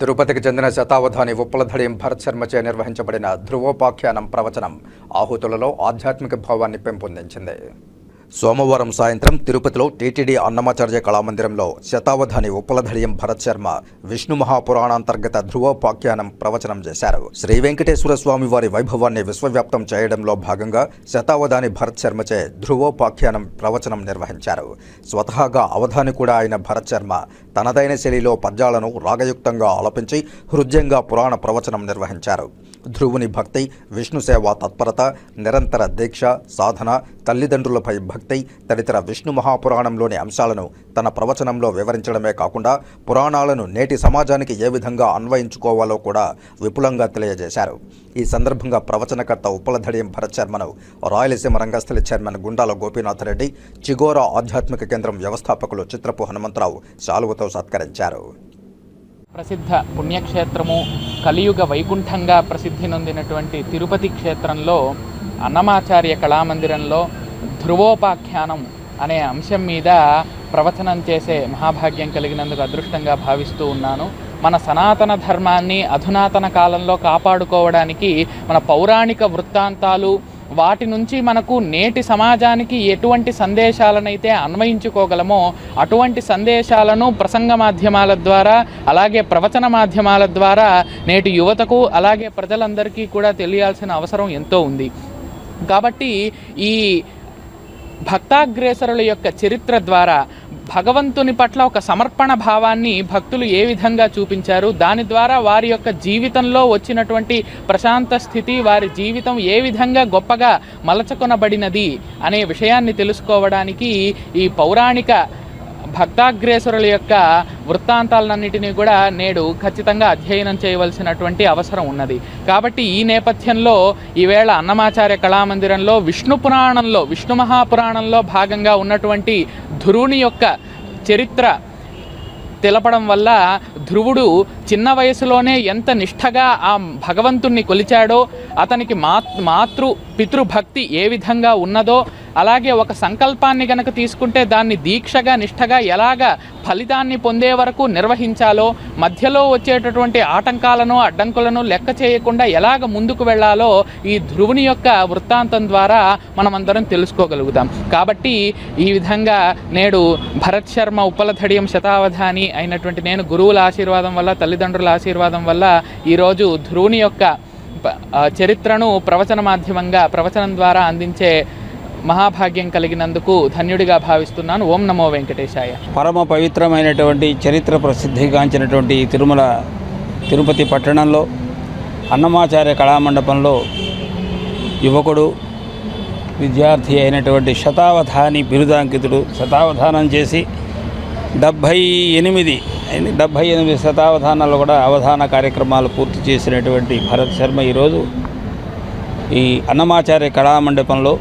తిరుపతికి చెందిన శతావధాని ఉప్పలధడియం భరత్ శర్మచే నిర్వహించబడిన ధ్రువోపాఖ్యానం ప్రవచనం ఆహుతులలో ఆధ్యాత్మిక భావాన్ని పెంపొందించింది. సోమవారం సాయంత్రం తిరుపతిలో టీటీడీ అన్నమాచార్య కళామందిరంలో శతావధాని ఉప్పలధడియం భరత్ శర్మ విష్ణు మహాపురాణాంతర్గత ధ్రువోపాఖ్యానం ప్రవచనం చేశారు. శ్రీ వెంకటేశ్వర స్వామి వారి వైభవాన్ని విశ్వవ్యాప్తం చేయడంలో భాగంగా శతావధాని భరత్ శర్మచే ధ్రువోపాఖ్యానం ప్రవచనం నిర్వహించారు. స్వతహాగా అవధాని కూడా అయిన భరత్ శర్మ తనదైన శైలిలో పద్యాలను రాగయుక్తంగా ఆలపించి హృద్యంగా పురాణ ప్రవచనం నిర్వహించారు. ధ్రువుని భక్తి, విష్ణు సేవ తత్పరత, నిరంతర దీక్ష, సాధన, తల్లిదండ్రులపై భక్తి తదితర విష్ణు మహాపురాణంలోని అంశాలను తన ప్రవచనంలో వివరించడమే కాకుండా పురాణాలను నేటి సమాజానికి ఏ విధంగా అన్వయించుకోవాలో కూడా విపులంగా తెలియజేశారు. ఈ సందర్భంగా ప్రవచనకర్త ఉప్పలధడియం భరత్ శర్మను రాయలసీమ రంగస్థలి చైర్మన్ గుండాల గోపీనాథ్ రెడ్డి, చిగోరా ఆధ్యాత్మిక కేంద్రం వ్యవస్థాపకులు చిత్రపు హనుమంతరావు శాలువతో సత్కరించారు. ప్రసిద్ధ పుణ్యక్షేత్రము, కలియుగ వైకుంఠంగా ప్రసిద్ధి నొందినటువంటి తిరుపతి క్షేత్రంలో అన్నమాచార్య కళామందిరంలో ధ్రువోపాఖ్యానం అనే అంశం మీద ప్రవచనం చేసే మహాభాగ్యం కలిగినందుకు అదృష్టంగా భావిస్తూ ఉన్నాను. మన సనాతన ధర్మాన్ని అధునాతన కాలంలో కాపాడుకోవడానికి మన పౌరాణిక వృత్తాంతాలు, వాటి నుంచి మనకు నేటి సమాజానికి ఎటువంటి సందేశాలనైతే అన్వయించుకోగలమో అటువంటి సందేశాలను ప్రసంగ మాధ్యమాల ద్వారా, అలాగే ప్రవచన మాధ్యమాల ద్వారా నేటి యువతకు అలాగే ప్రజలందరికీ కూడా తెలియాల్సిన అవసరం ఎంతో ఉంది. కాబట్టి ఈ భక్తాగ్రేసరుల యొక్క చరిత్ర ద్వారా భగవంతుని పట్ల ఒక సమర్పణ భావాన్ని భక్తులు ఏ విధంగా చూపించారు, దాని ద్వారా వారి యొక్క జీవితంలో వచ్చినటువంటి ప్రశాంత స్థితి, వారి జీవితం ఏ విధంగా గొప్పగా మలచుకొనబడినది అనే విషయాన్ని తెలుసుకోవడానికి ఈ పౌరాణిక భక్తాగ్రేసరుల యొక్క వృత్తాంతాలన్నిటినీ కూడా నేడు ఖచ్చితంగా అధ్యయనం చేయవలసినటువంటి అవసరం ఉన్నది. కాబట్టి ఈ నేపథ్యంలో ఈవేళ అన్నమాచార్య కళామందిరంలో విష్ణు మహాపురాణంలో భాగంగా ఉన్నటువంటి ధ్రువుని యొక్క చరిత్ర తెలపడం వల్ల ధ్రువుడు చిన్న వయసులోనే ఎంత నిష్ఠగా ఆ భగవంతుణ్ణి కొలిచాడో, అతనికి పితృభక్తి ఏ విధంగా ఉన్నదో, అలాగే ఒక సంకల్పాన్ని గనక తీసుకుంటే దాన్ని దీక్షగా నిష్ఠగా ఎలాగ ఫలితాన్ని పొందే వరకు నిర్వహించాలో, మధ్యలో వచ్చేటటువంటి ఆటంకాలను అడ్డంకులను లెక్క చేయకుండా ఎలాగ ముందుకు వెళ్ళాలో ఈ ధ్రువుని యొక్క వృత్తాంతం ద్వారా మనమందరం తెలుసుకోగలుగుతాం. కాబట్టి ఈ విధంగా నేడు భరత్ శర్మ ఉప్పలధడియం శతావధాని అయినటువంటి నేను గురువుల ఆశీర్వాదం వల్ల, తల్లిదండ్రుల ఆశీర్వాదం వల్ల ఈరోజు ధ్రువుని యొక్క చరిత్రను ప్రవచనం ద్వారా అందించే మహాభాగ్యం కలిగినందుకు ధన్యుడిగా భావిస్తున్నాను. ఓం నమో వెంకటేశాయ. పరమ పవిత్రమైనటువంటి చరిత్ర ప్రసిద్ధిగాంచినటువంటి తిరుపతి పట్టణంలో అన్నమాచార్య కళామండపంలో యువకుడు, విద్యార్థి అయినటువంటి శతావధాని బిరుదాంకితుడు శతావధానం చేసి 78 శతావధానాలు కూడా అవధాన కార్యక్రమాలు పూర్తి చేసినటువంటి భరత్ శర్మ ఈరోజు ఈ అన్నమాచార్య కళామండపంలో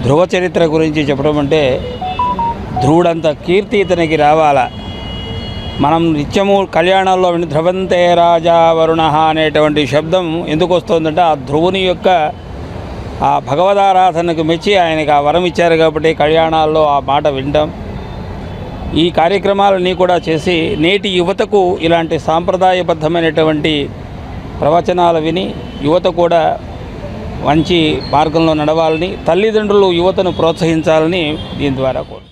ధ్రువ చరిత్ర గురించి చెప్పడం అంటే ధ్రువుడంత కీర్తి ఇతనికి రావాలా. మనం నిత్యము కళ్యాణాల్లో ధ్రువంతే రాజా వరుణ అనేటువంటి శబ్దం ఎందుకు వస్తుందంటే ఆ ధ్రువుని యొక్క ఆ భగవదారాధనకు మెచ్చి ఆయనకు ఆ వరం ఇచ్చారు కాబట్టి కళ్యాణాల్లో ఆ మాట వింటాం. ఈ కార్యక్రమాలన్నీ కూడా చేసి నేటి యువతకు ఇలాంటి సాంప్రదాయబద్ధమైనటువంటి ప్రవచనాలు విని యువత కూడా మంచి మార్గంలో నడవాలని, తల్లిదండ్రులు యువతను ప్రోత్సహించాలని దీని ద్వారా కోరు.